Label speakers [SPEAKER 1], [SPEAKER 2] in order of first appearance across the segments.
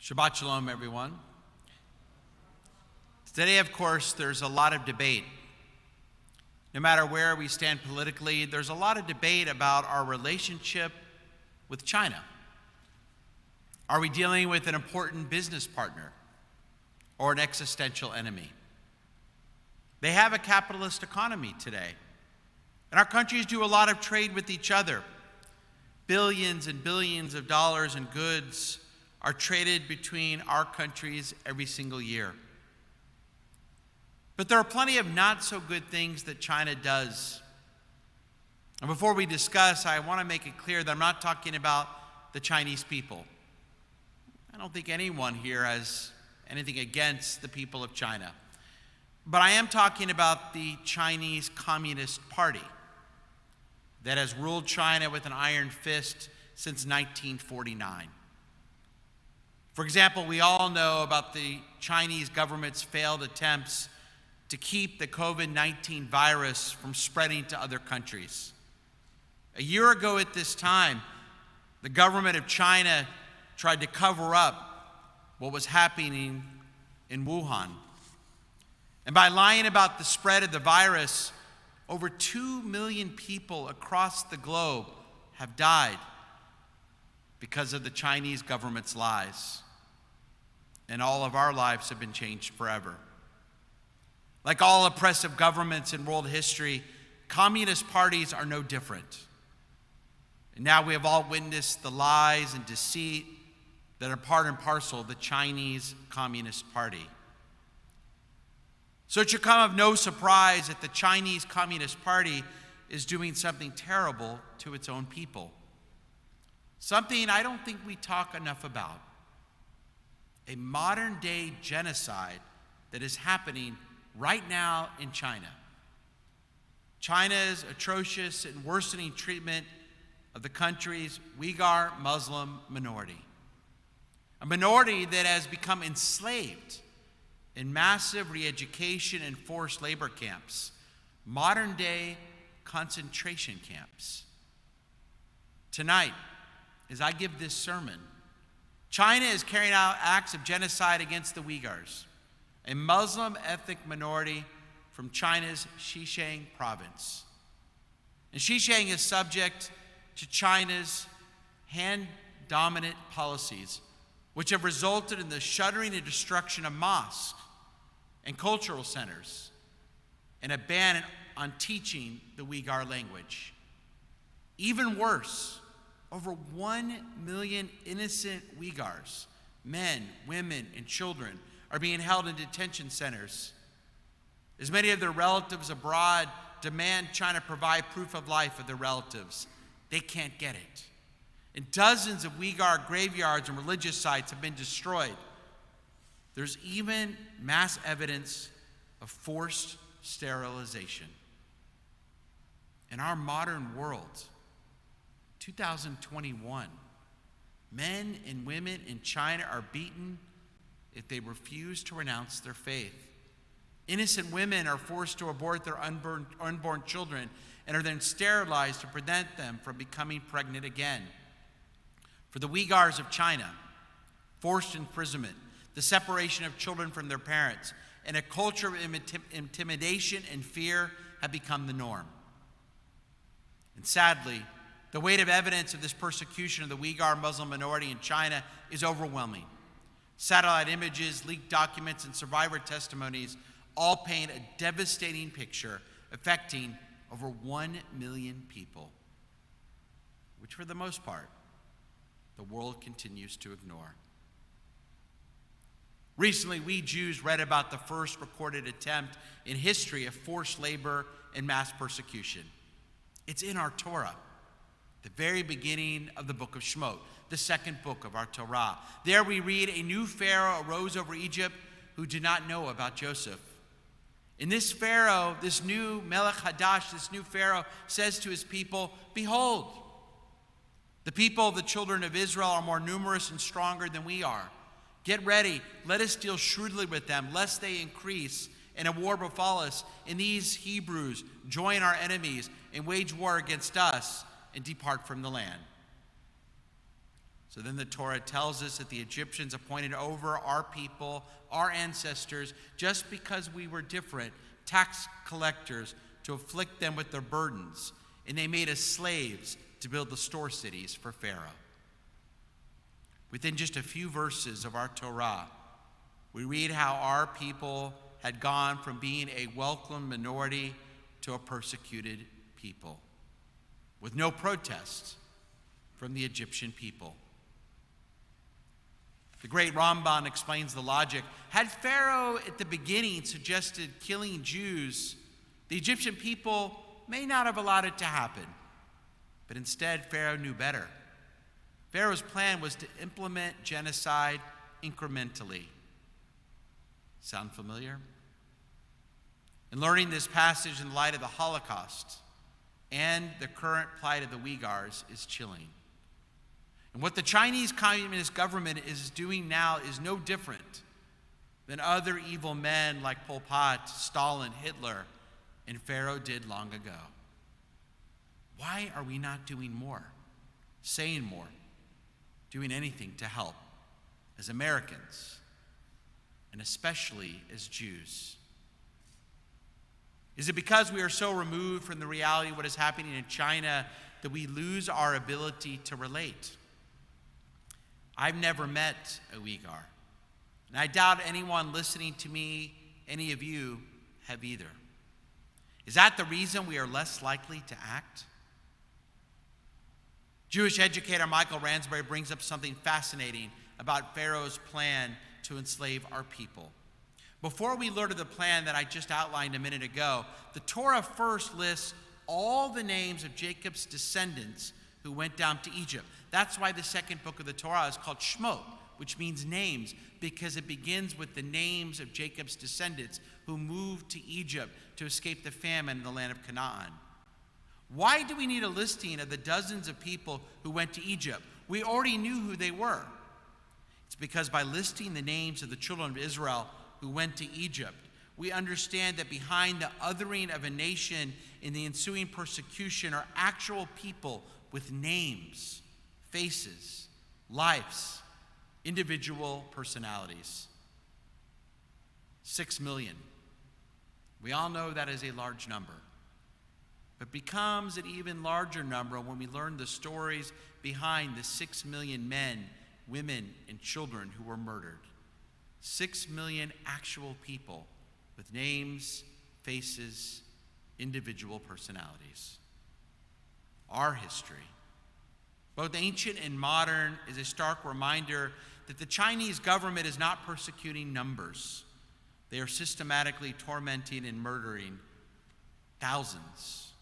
[SPEAKER 1] Shabbat Shalom, everyone. Today, of course, there's a lot of debate. No matter where we stand politically, there's a lot of debate about our relationship with China. Are we dealing with an important business partner or an existential enemy? They have a capitalist economy today, and our countries do a lot of trade with each other. Billions and billions of dollars in goods are traded between our countries every single year. But there are plenty of not so good things that China does. And before we discuss, I want to make it clear that I'm not talking about the Chinese people. I don't think anyone here has anything against the people of China. But I am talking about the Chinese Communist Party that has ruled China with an iron fist since 1949. For example, we all know about the Chinese government's failed attempts to keep the COVID-19 virus from spreading to other countries. A year ago at this time, the government of China tried to cover up what was happening in Wuhan. And by lying about the spread of the virus, over 2 million people across the globe have died because of the Chinese government's lies. And all of our lives have been changed forever. Like all oppressive governments in world history, communist parties are no different. And now we have all witnessed the lies and deceit that are part and parcel of the Chinese Communist Party. So it should come of no surprise that the Chinese Communist Party is doing something terrible to its own people. Something I don't think we talk enough about. A modern-day genocide that is happening right now in China. China's atrocious and worsening treatment of the country's Uyghur Muslim minority. A minority that has become enslaved in massive re-education and forced labor camps, modern-day concentration camps. Tonight, as I give this sermon, China is carrying out acts of genocide against the Uyghurs, a Muslim ethnic minority from China's Xinjiang province. And Xinjiang is subject to China's Han-dominant policies, which have resulted in the shuttering and destruction of mosques and cultural centers, and a ban on teaching the Uyghur language. Even worse, over 1 million innocent Uyghurs, men, women, and children, are being held in detention centers. As many of their relatives abroad demand China provide proof of life of their relatives, they can't get it. And dozens of Uyghur graveyards and religious sites have been destroyed. There's even mass evidence of forced sterilization. In our modern world, 2021, men and women in China are beaten if they refuse to renounce their faith. Innocent women are forced to abort their unborn children and are then sterilized to prevent them from becoming pregnant again. For the Uyghurs of China, forced imprisonment, the separation of children from their parents, and a culture of intimidation and fear have become the norm. And sadly, the weight of evidence of this persecution of the Uyghur Muslim minority in China is overwhelming. Satellite images, leaked documents, and survivor testimonies all paint a devastating picture affecting over 1 million people, which for the most part, the world continues to ignore. Recently, we Jews read about the first recorded attempt in history of forced labor and mass persecution. It's in our Torah, the very beginning of the book of Shemot, the second book of our Torah. There we read, a new Pharaoh arose over Egypt who did not know about Joseph. And this Pharaoh, this new Melech Hadash, this new Pharaoh says to his people, behold, the people of the children of Israel are more numerous and stronger than we are. Get ready, let us deal shrewdly with them, lest they increase and a war befall us, and these Hebrews join our enemies and wage war against us and depart from the land. So then the Torah tells us that the Egyptians appointed over our people, our ancestors, just because we were different, tax collectors to afflict them with their burdens. And they made us slaves to build the store cities for Pharaoh. Within just a few verses of our Torah, we read how our people had gone from being a welcome minority to a persecuted people, with no protest from the Egyptian people. The great Ramban explains the logic. Had Pharaoh at the beginning suggested killing Jews, the Egyptian people may not have allowed it to happen. But instead, Pharaoh knew better. Pharaoh's plan was to implement genocide incrementally. Sound familiar? And learning this passage in light of the Holocaust and the current plight of the Uyghurs is chilling. And what the Chinese Communist government is doing now is no different than other evil men like Pol Pot, Stalin, Hitler, and Pharaoh did long ago. Why are we not doing more, saying more, doing anything to help as Americans, and especially as Jews? Is it because we are so removed from the reality of what is happening in China that we lose our ability to relate? I've never met a Uyghur, and I doubt anyone listening to me, any of you, have either. Is that the reason we are less likely to act? Jewish educator Michael Ransbury brings up something fascinating about Pharaoh's plan to enslave our people. Before we learn of the plan that I just outlined a minute ago, the Torah first lists all the names of Jacob's descendants who went down to Egypt. That's why the second book of the Torah is called Shemot, which means names, because it begins with the names of Jacob's descendants who moved to Egypt to escape the famine in the land of Canaan. Why do we need a listing of the dozens of people who went to Egypt? We already knew who they were. It's because by listing the names of the children of Israel who went to Egypt, we understand that behind the othering of a nation in the ensuing persecution are actual people with names, faces, lives, individual personalities. 6 million. We all know that is a large number, but becomes an even larger number when we learn the stories behind the 6 million men, women, and children who were murdered. 6 million actual people with names, faces, individual personalities. Our history, both ancient and modern, is a stark reminder that the Chinese government is not persecuting numbers. They are systematically tormenting and murdering thousands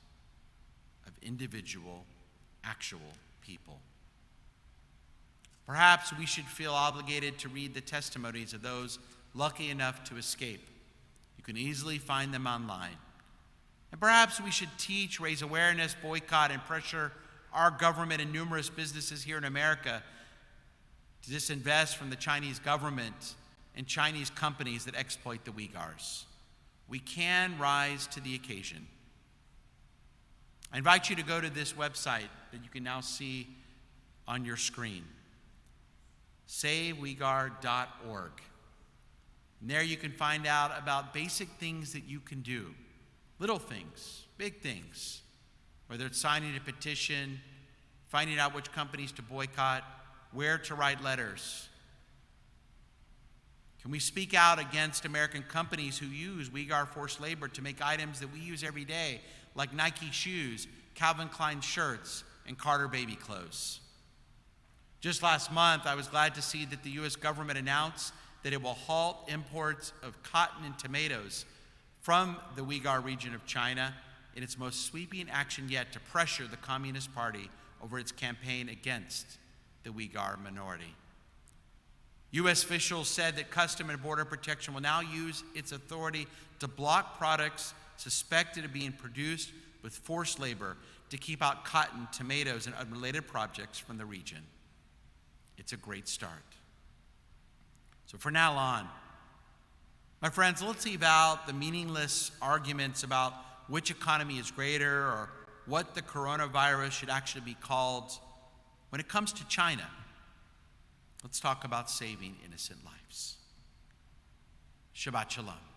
[SPEAKER 1] of individual, actual people. Perhaps we should feel obligated to read the testimonies of those lucky enough to escape. You can easily find them online. And perhaps we should teach, raise awareness, boycott, and pressure our government and numerous businesses here in America to disinvest from the Chinese government and Chinese companies that exploit the Uyghurs. We can rise to the occasion. I invite you to go to this website that you can now see on your screen, SaveUyghur.org. And there you can find out about basic things that you can do, little things, big things, whether it's signing a petition, finding out which companies to boycott, where to write letters. Can we speak out against American companies who use Uyghur forced labor to make items that we use every day, like Nike shoes, Calvin Klein shirts, and Carter baby clothes? Just last month, I was glad to see that the U.S. government announced that it will halt imports of cotton and tomatoes from the Uyghur region of China in its most sweeping action yet to pressure the Communist Party over its campaign against the Uyghur minority. U.S. officials said that Customs and Border Protection will now use its authority to block products suspected of being produced with forced labor to keep out cotton, tomatoes, and unrelated projects from the region. It's a great start. So from now on, my friends, let's leave out the meaningless arguments about which economy is greater or what the coronavirus should actually be called. When it comes to China, Let's talk about saving innocent lives. Shabbat Shalom.